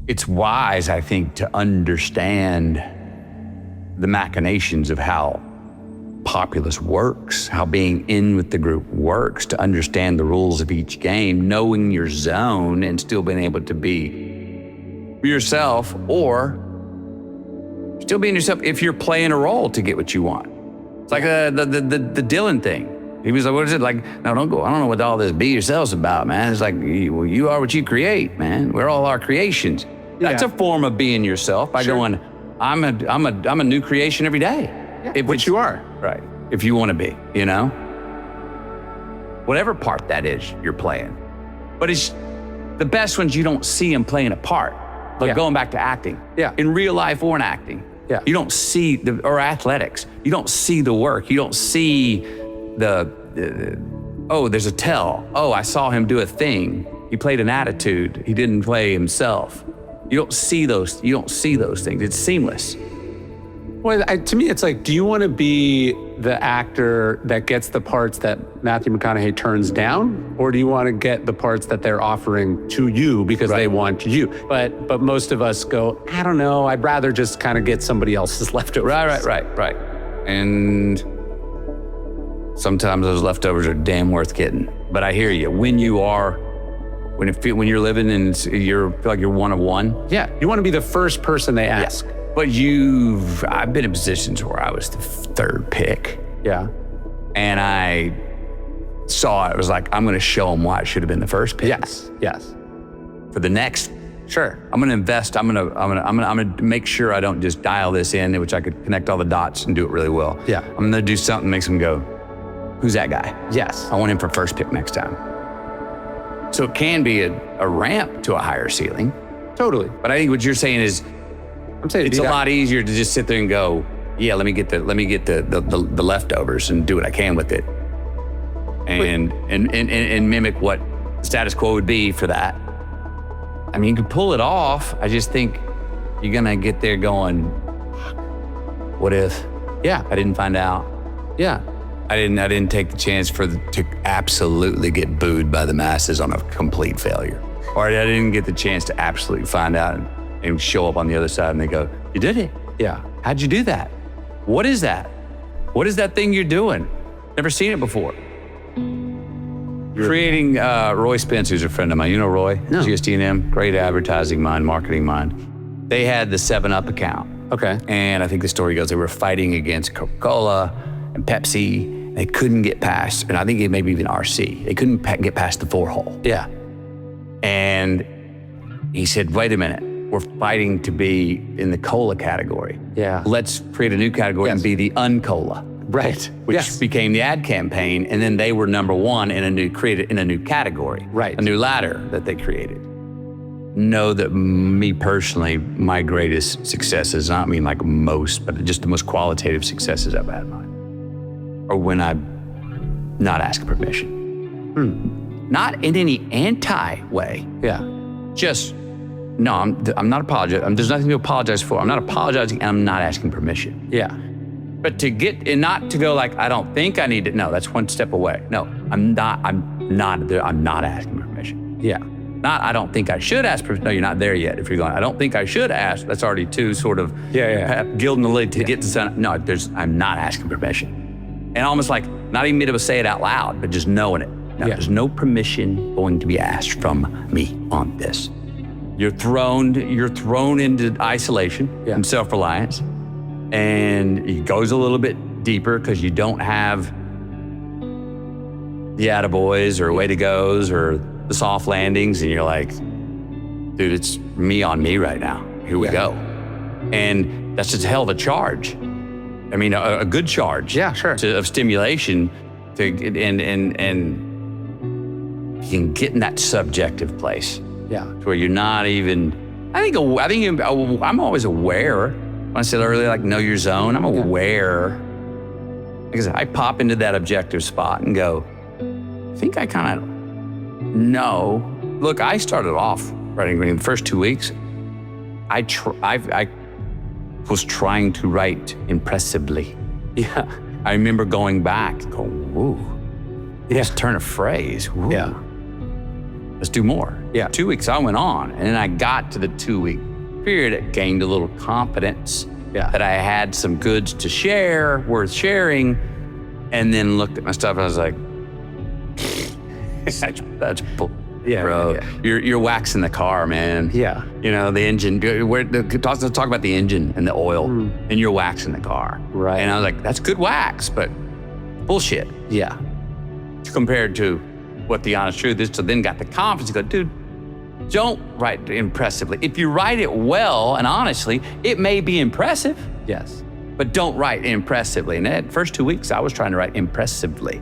it's wise, I think, to understand the machinations of how populace works, how being in with the group works, to understand the rules of each game, knowing your zone and still being able to be yourself, or still being yourself if you're playing a role to get what you want. It's like the Dylan thing. He was like, what is it? Like, no, don't go. I don't know what all this be yourself's about, man. It's like, you are what you create, man. We're all our creations. That's a form of being yourself by going, I'm a new creation every day. Yeah, which you are. Right. If you want to be, you know? Whatever part that is you're playing. But it's the best ones you don't see them playing a part. Like going back to acting. Yeah. In real life or in acting. Yeah. You don't see or athletics. You don't see the work. You don't see oh, there's a tell. Oh, I saw him do a thing. He played an attitude. He didn't play himself. You don't see those things. It's seamless. Well, to me, it's like, do you want to be the actor that gets the parts that Matthew McConaughey turns down? Or do you want to get the parts that they're offering to you because they want you? But most of us go, I don't know, I'd rather just kind of get somebody else's leftovers. Right. And sometimes those leftovers are damn worth getting. But I hear you. When you're living and you feel like you're one of one. Yeah, you want to be the first person they ask. Yeah. But I've been in positions where I was the third pick. Yeah. And I saw it was like, I'm going to show them why I should have been the first pick. Yes. For the next, I'm going to invest. I'm going to make sure I don't just dial this in, which I could connect all the dots and do it really well. Yeah. I'm going to do something that makes them go, who's that guy? Yes. I want him for first pick next time. So it can be a ramp to a higher ceiling. Totally. But I think what you're saying is, it's a lot easier to just sit there and go, yeah, let me get the leftovers and do what I can with it, and mimic what the status quo would be for that. I mean, you can pull it off. I just think you're gonna get there going, what if? Yeah, I didn't find out. Yeah, I didn't take the chance to absolutely get booed by the masses on a complete failure, or I didn't get the chance to absolutely find out and show up on the other side and they go, you did it? Yeah. How'd you do that? What is that? What is that thing you're doing? Never seen it before. Creating, Roy Spencer's a friend of mine. You know Roy? No. GSD&M, great advertising mind, marketing mind. They had the 7-Up account. Okay. And I think the story goes they were fighting against Coca-Cola and Pepsi. They couldn't get past, and I think maybe even RC. They couldn't get past the 4-hole. Yeah. And he said, wait a minute. We're fighting to be in the cola category. Yeah. Let's create a new category and be the uncola. Right. Which became the ad campaign, and then they were number one in a new category. Right. A new ladder that they created. Know that me personally, my greatest successes, not mean like most, but just the most qualitative successes I've had in mine, are when I'm not asking permission. Not in any anti way. Yeah. Just, no, I'm not apologizing. There's nothing to apologize for. I'm not apologizing and I'm not asking permission. Yeah. But to get, and not to go like, I don't think I need it. No, that's one step away. No, I'm not asking permission. Yeah. Not, I don't think I should ask permission. No, you're not there yet. If you're going, I don't think I should ask, that's already two sort of gilding the lid to get to sun. No, I'm not asking permission. And almost like, not even being able to say it out loud, but just knowing it. No, there's no permission going to be asked from me on this. You're thrown into isolation and self-reliance. And it goes a little bit deeper because you don't have the attaboys or way to goes or the soft landings. And you're like, dude, it's me on me right now. Here we go. And that's just a hell of a charge. I mean, a good charge. Yeah, sure. Of stimulation and you can get in that subjective place. Yeah. To where you're not even, I think I'm always aware. When I said earlier, like, know your zone, I'm aware. Like I said, I pop into that objective spot and go, I think I kind of know. Look, I started off writing green the first 2 weeks. I was trying to write impressively. Yeah. I remember going back, going, woo. Just turn a phrase. Woo. Yeah. let's do more. Yeah. 2 weeks, I went on. And then I got to the 2-week period, it gained a little confidence that I had some goods to share, worth sharing, and then looked at my stuff and I was like, that's bull. Yeah, bro. yeah. You're waxing the car, man. Yeah. You know, the engine, let's talk about the engine and the oil, and you're waxing the car. Right. And I was like, that's good wax, but bullshit. Yeah. Compared to what the honest truth is. So then got the confidence to go, dude, don't write impressively. If you write it well and honestly, it may be impressive. Yes. But don't write impressively. And that first 2 weeks, I was trying to write impressively.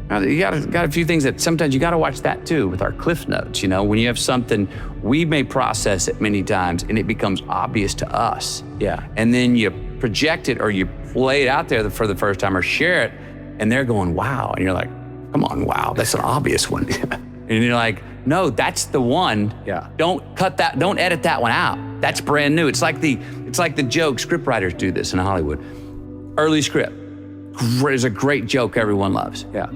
Now, you got a few things that sometimes you got to watch that too with our cliff notes. You know, when you have something, we may process it many times and it becomes obvious to us. Yeah. And then you project it or you play it out there for the first time or share it and they're going, wow. And you're like, come on, wow, that's an obvious one. And you're like, no, that's the one. Yeah. Don't cut that, don't edit that one out. That's brand new. It's like the joke, script writers do this in Hollywood. Early script is a great joke everyone loves. Yeah.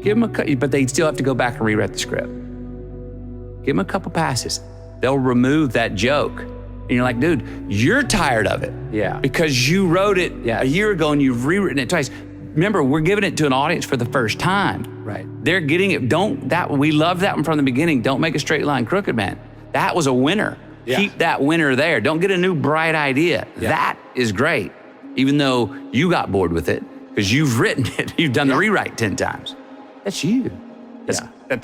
Give them a cut, but they still have to go back and rewrite the script. Give them a couple passes. They'll remove that joke. And you're like, dude, you're tired of it. Yeah. Because you wrote it Yes. a year ago and you've rewritten it twice. Remember, we're giving it to an audience for the first time. Right. They're getting it. We love that one from the beginning. Don't make a straight line crooked, man. That was a winner. Yeah. Keep that winner there. Don't get a new bright idea. Yeah. That is great. Even though you got bored with it because you've written it. You've done the rewrite 10 times. That's you.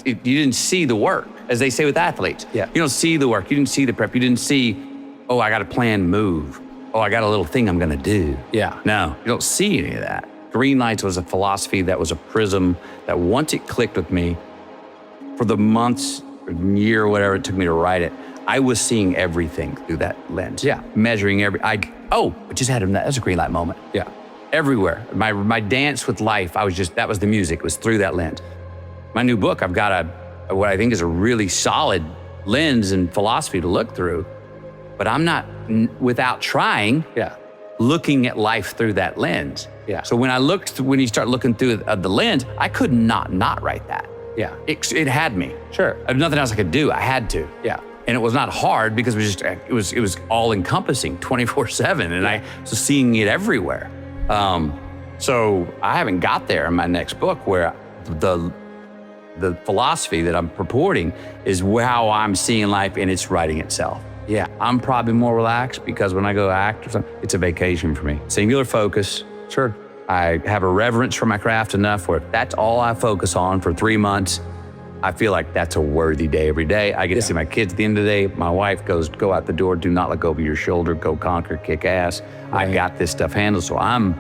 You didn't see the work, as they say with athletes. Yeah. You don't see the work. You didn't see the prep. You didn't see, oh, I got a planned move. Oh, I got a little thing I'm going to do. Yeah. No, you don't see any of that. Green lights was a philosophy that was a prism that once it clicked with me, for the months, or year, or whatever it took me to write it, I was seeing everything through that lens. Yeah. Measuring I just had that was a green light moment. Yeah. Everywhere. My dance with life, that was the music. It was through that lens. My new book, I've got what I think is a really solid lens and philosophy to look through, but I'm not, without trying, looking at life through that lens. Yeah. So when you start looking through the lens, I could not write that. Yeah. It had me. Sure. There's nothing else I could do. I had to. Yeah. And it was not hard because it was all encompassing 24/7 and I was seeing it everywhere. So I haven't got there in my next book where the philosophy that I'm purporting is how I'm seeing life and it's writing itself. Yeah, I'm probably more relaxed because when I go act or something, it's a vacation for me. Singular focus. Sure. I have a reverence for my craft enough where if that's all I focus on for 3 months, I feel like that's a worthy day every day. I get to see my kids at the end of the day. My wife goes, go out the door, do not look over your shoulder, go conquer, kick ass. Right. I got this stuff handled. So I'm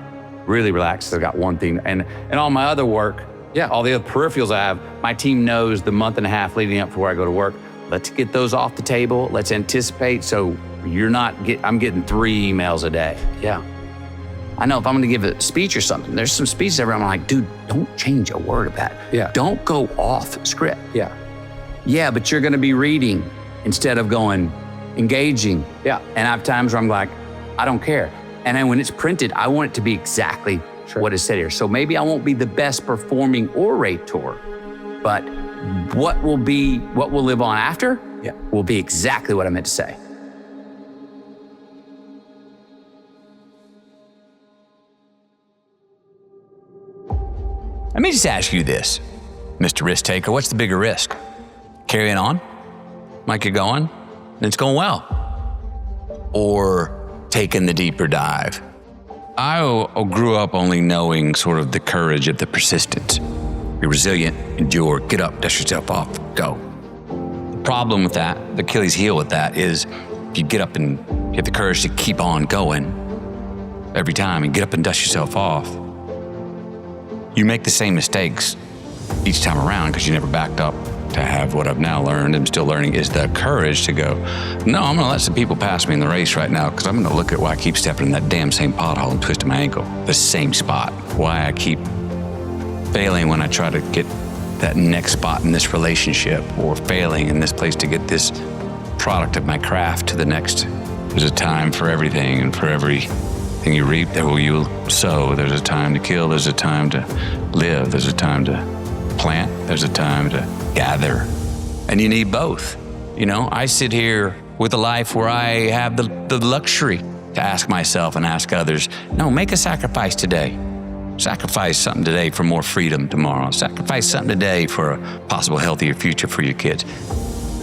really relaxed. I've got one thing. And all my other work, all the other peripherals I have, my team knows the month and a half leading up to where I go to work. Let's get those off the table. Let's anticipate. So I'm getting 3 emails a day. Yeah. I know if I'm going to give a speech or something, there's some speeches everywhere I'm like, dude, don't change a word of that. Yeah. Don't go off script. Yeah. Yeah, but you're going to be reading instead of going engaging. Yeah. And I have times where I'm like, I don't care. And then when it's printed, I want it to be exactly what is said here. So maybe I won't be the best performing orator, but what will live on after will be exactly what I meant to say. Let me just ask you this, Mr. Risk Taker, what's the bigger risk? Carrying on, like you're going, and it's going well, or taking the deeper dive? I grew up only knowing sort of the courage of the persistence. Be resilient, endure, get up, dust yourself off, go. The problem with that, the Achilles heel with that is if you get up and you have the courage to keep on going every time and get up and dust yourself off, you make the same mistakes each time around because you never backed up to have what I've now learned and still learning is the courage to go, no, I'm going to let some people pass me in the race right now because I'm going to look at why I keep stepping in that damn same pothole and twisting my ankle, the same spot, why I keep failing when I try to get that next spot in this relationship or failing in this place to get this product of my craft to the next. There's a time for everything and for everything you reap, there will you sow. There's a time to kill. There's a time to live. There's a time to plant. There's a time to gather. And you need both. You know, I sit here with a life where I have the luxury to ask myself and ask others, no, make a sacrifice today. Sacrifice something today for more freedom tomorrow. Sacrifice something today for a possible healthier future for your kids.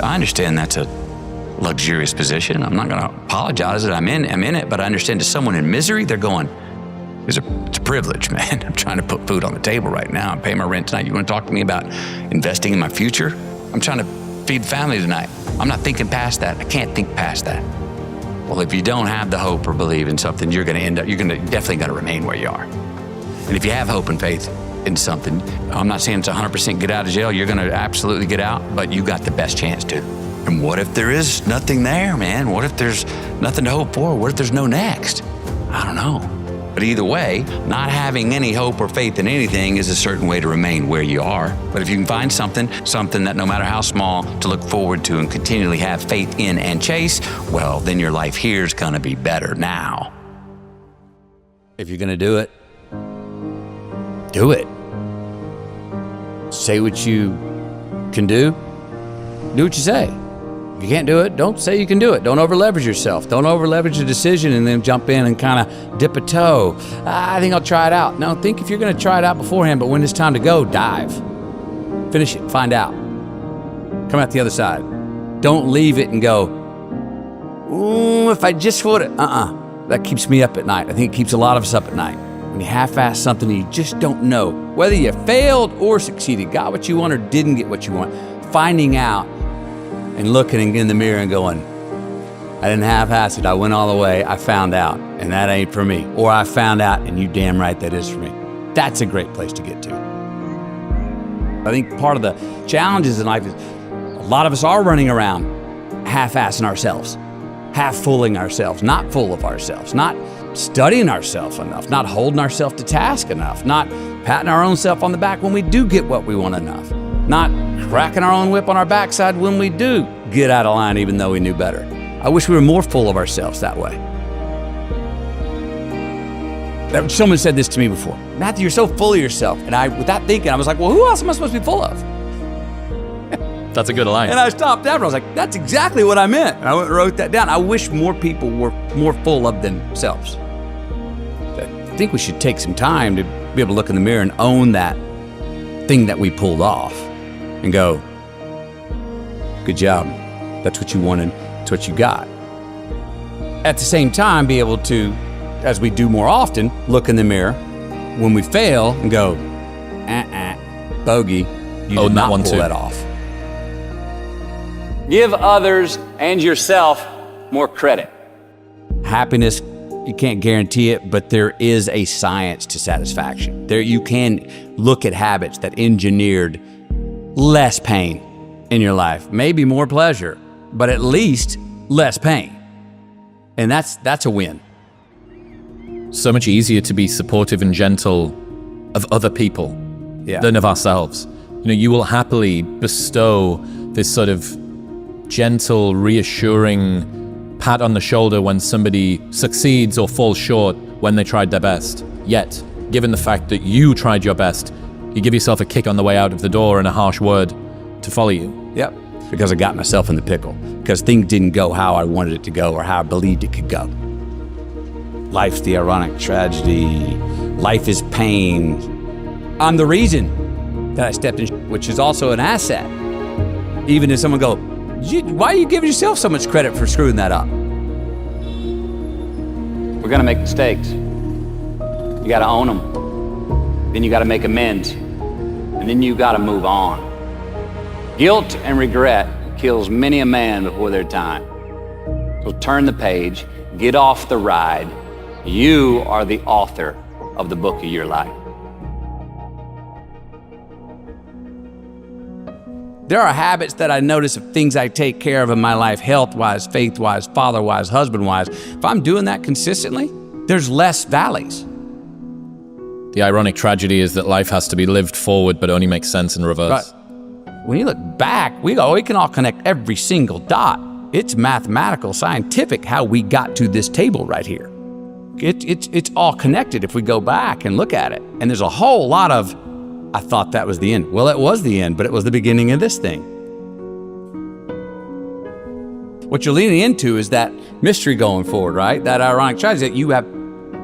I understand that's a luxurious position. I'm not going to apologize that I'm in it, but I understand to someone in misery, they're going, it's a privilege, man. I'm trying to put food on the table right now. I'm paying my rent tonight. You want to talk to me about investing in my future? I'm trying to feed the family tonight. I'm not thinking past that. I can't think past that. Well, if you don't have the hope or believe in something, you're definitely going to remain where you are. And if you have hope and faith in something, I'm not saying it's 100% get out of jail. You're going to absolutely get out, but you got the best chance to. And what if there is nothing there, man? What if there's nothing to hope for? What if there's no next? I don't know. But either way, not having any hope or faith in anything is a certain way to remain where you are. But if you can find something that no matter how small, to look forward to and continually have faith in and chase, well, then your life here is going to be better now. If you're going to do it, do it. Say what you can do. Do what you say. If you can't do it, don't say you can do it. Don't over-leverage yourself. Don't over-leverage a decision and then jump in and kind of dip a toe. I think I'll try it out. No, think if you're going to try it out beforehand, but when it's time to go, dive. Finish it. Find out. Come out the other side. Don't leave it and go, if I just would have. That keeps me up at night. I think it keeps a lot of us up at night. When you half-ass something and you just don't know whether you failed or succeeded, got what you want or didn't get what you want, finding out and looking in the mirror and going, I didn't half-ass it. I went all the way. I found out, and that ain't for me. Or I found out, and you damn right that is for me. That's a great place to get to. I think part of the challenges in life is a lot of us are running around half-assing ourselves, half-fooling ourselves, not full of ourselves, not studying ourselves enough, not holding ourselves to task enough, not patting our own self on the back when we do get what we want enough, not cracking our own whip on our backside when we do get out of line even though we knew better. I wish we were more full of ourselves that way. Someone said this to me before. Matthew, you're so full of yourself. And without thinking, I was like, well, who else am I supposed to be full of? That's a good line. And I stopped after. I was like, that's exactly what I meant. And I went and wrote that down. I wish more people were more full of themselves. I think we should take some time to be able to look in the mirror and own that thing that we pulled off and go, good job. That's what you wanted. That's what you got. At the same time, be able to, as we do more often, look in the mirror when we fail and go, bogey, you did not pull that off. Give others and yourself more credit. Happiness, you can't guarantee it, but there is a science to satisfaction. There, you can look at habits that engineered less pain in your life, maybe more pleasure, but at least less pain. And that's a win. So much easier to be supportive and gentle of other people than of ourselves. You know, you will happily bestow this sort of gentle, reassuring pat on the shoulder when somebody succeeds or falls short when they tried their best. Yet, given the fact that you tried your best, you give yourself a kick on the way out of the door and a harsh word to follow you. Yep, because I got myself in the pickle, because things didn't go how I wanted it to go or how I believed it could go. Life's the ironic tragedy. Life is pain. I'm the reason that I stepped in, which is also an asset. Even if someone go, why are you giving yourself so much credit for screwing that up? We're gonna make mistakes. You gotta own them. Then you gotta make amends. And then you gotta move on. Guilt and regret kills many a man before their time. So turn the page, get off the ride. You are the author of the book of your life. There are habits that I notice of things I take care of in my life, health-wise, faith-wise, father-wise, husband-wise. If I'm doing that consistently, there's less valleys. The ironic tragedy is that life has to be lived forward, but only makes sense in reverse. But when you look back, we can all connect every single dot. It's mathematical, scientific, how we got to this table right here. It's all connected if we go back and look at it. And there's a whole lot of, I thought that was the end. Well, it was the end, but it was the beginning of this thing. What you're leaning into is that mystery going forward, right? That ironic strategy that you have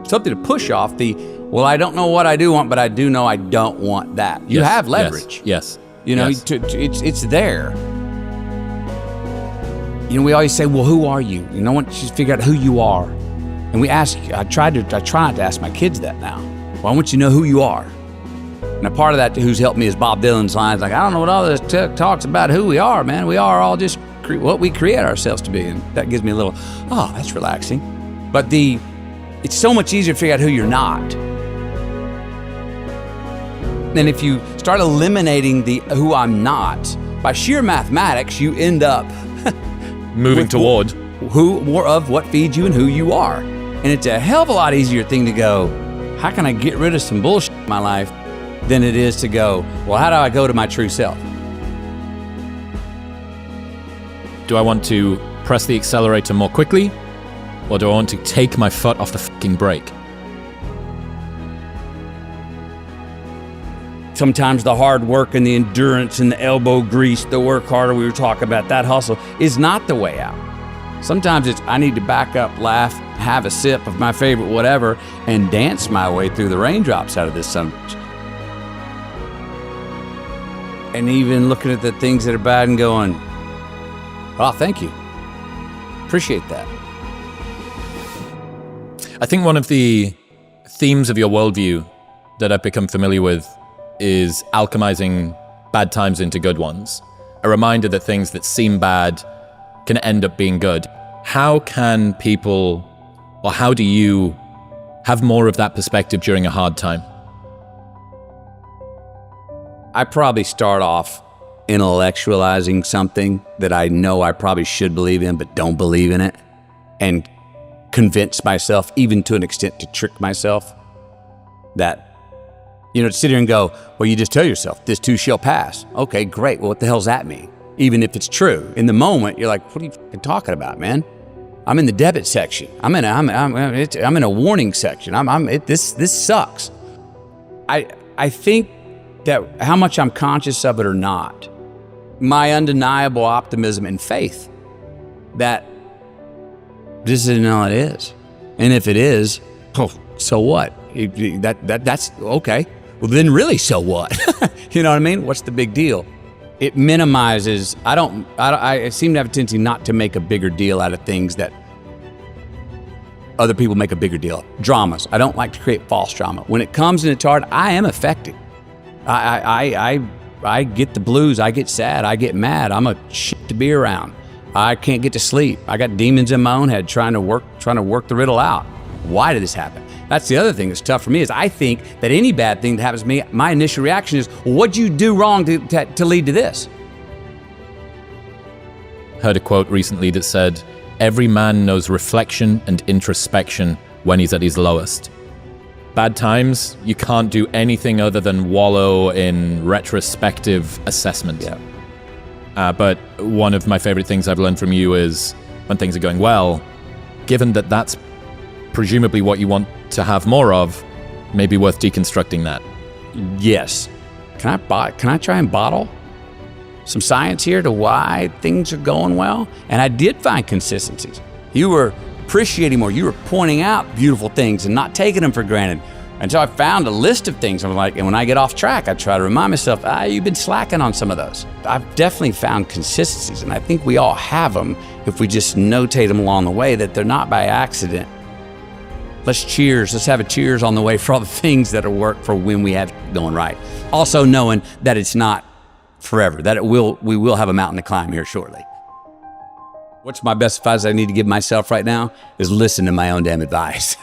something to push off the, well, I don't know what I do want, but I do know I don't want that. You have leverage. Yes. You know, Yes. it's there. You know, we always say, well, who are you? You know, once you figure out who you are. And we ask, I try not to ask my kids that now. Well, I want you to know who you are. And a part of that who's helped me is Bob Dylan's lines, like, I don't know what all this talks about who we are, man. We are all just what we create ourselves to be. And that gives me a little, oh, that's relaxing. But it's so much easier to figure out who you're not. And if you start eliminating the who I'm not, by sheer mathematics, you end up Moving toward. more of what feeds you and who you are. And it's a hell of a lot easier thing to go, how can I get rid of some bullshit in my life, than it is to go, well, how do I go to my true self? Do I want to press the accelerator more quickly, or do I want to take my foot off the fucking brake? Sometimes the hard work and the endurance and the elbow grease, the work harder we were talking about, that hustle is not the way out. Sometimes it's, I need to back up, laugh, have a sip of my favorite whatever, and dance my way through the raindrops out of this sun. And even looking at the things that are bad and going, oh, thank you. Appreciate that. I think one of the themes of your worldview that I've become familiar with is alchemizing bad times into good ones. A reminder that things that seem bad can end up being good. How can people, or how do you have more of that perspective during a hard time? I probably start off intellectualizing something that I know I probably should believe in but don't believe in it, and convince myself, even to an extent to trick myself, that, you know, to sit here and go, well, you just tell yourself, this too shall pass. Okay, great. Well, what the hell's that mean? Even if it's true. In the moment, you're like, what are you talking about, man? I'm in the debit section. I'm in a warning section. This sucks. I think that how much I'm conscious of it or not, my undeniable optimism and faith that this isn't all it is. And if it is, oh, so what? That's okay. Well, then really, so what? You know what I mean? What's the big deal? It minimizes, I seem to have a tendency not to make a bigger deal out of things that other people make a bigger deal of. Dramas. I don't like to create false drama. When it comes and it's hard, I am affected. I get the blues, I get sad, I get mad. I'm a shit to be around. I can't get to sleep. I got demons in my own head trying to work the riddle out. Why did this happen? That's the other thing that's tough for me, is I think that any bad thing that happens to me, my initial reaction is, well, what'd you do wrong to lead to this? Heard a quote recently that said, every man knows reflection and introspection when he's at his lowest. Bad times, you can't do anything other than wallow in retrospective assessment. Yeah. But one of my favorite things I've learned from you is when things are going well, given that that's presumably what you want to have more of, maybe worth deconstructing that. Yes. Can I try and bottle some science here to why things are going well? And I did find consistencies. You were appreciating more. You were pointing out beautiful things and not taking them for granted. And so I found a list of things. I'm like, and when I get off track, I try to remind myself, you've been slacking on some of those. I've definitely found consistencies, and I think we all have them if we just notate them along the way, that they're not by accident. Let's cheers. Let's have a cheers on the way for all the things that will work for when we have going right. Also knowing that it's not forever, that we will have a mountain to climb here shortly. What's my best advice I need to give myself right now is listen to my own damn advice.